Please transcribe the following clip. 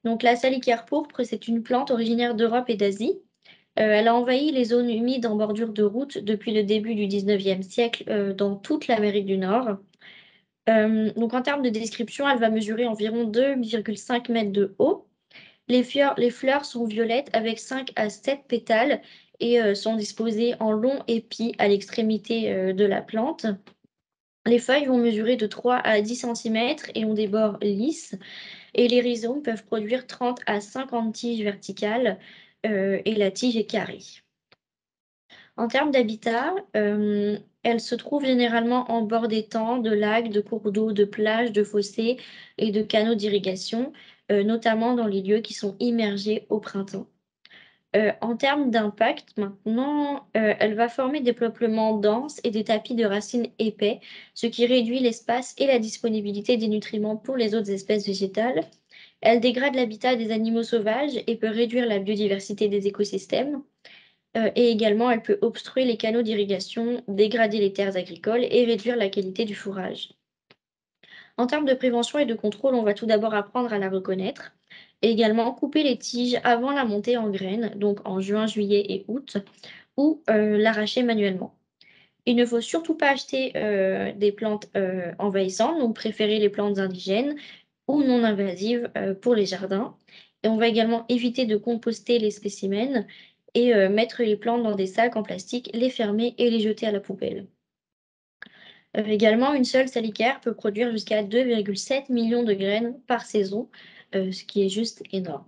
Donc la salicaire pourpre, c'est une plante originaire d'Europe et d'Asie. Elle a envahi les zones humides en bordure de route depuis le début du 19e siècle dans toute l'Amérique du Nord. Donc en termes de description, elle va mesurer environ 2,5 mètres de haut. Les fleurs sont violettes avec 5 à 7 pétales et sont disposées en longs épis à l'extrémité de la plante. Les feuilles vont mesurer de 3 à 10 centimètres et ont des bords lisses. Et les rhizomes peuvent produire 30 à 50 tiges verticales et la tige est carrée. En termes d'habitat, elle se trouve généralement en bord d'étangs, de lacs, de cours d'eau, de plages, de fossés et de canaux d'irrigation, notamment dans les lieux qui sont immergés au printemps. En termes d'impact maintenant, elle va former des peuplements denses et des tapis de racines épais, ce qui réduit l'espace et la disponibilité des nutriments pour les autres espèces végétales. Elle dégrade l'habitat des animaux sauvages et peut réduire la biodiversité des écosystèmes. Et également, elle peut obstruer les canaux d'irrigation, dégrader les terres agricoles et réduire la qualité du fourrage. En termes de prévention et de contrôle, on va tout d'abord apprendre à la reconnaître et également couper les tiges avant la montée en graines, donc en juin, juillet et août, ou l'arracher manuellement. Il ne faut surtout pas acheter des plantes envahissantes, donc préférer les plantes indigènes ou non invasives pour les jardins. Et on va également éviter de composter les spécimens et mettre les plantes dans des sacs en plastique, les fermer et les jeter à la poubelle. Également, une seule salicaire peut produire jusqu'à 2,7 millions de graines par saison, ce qui est juste énorme.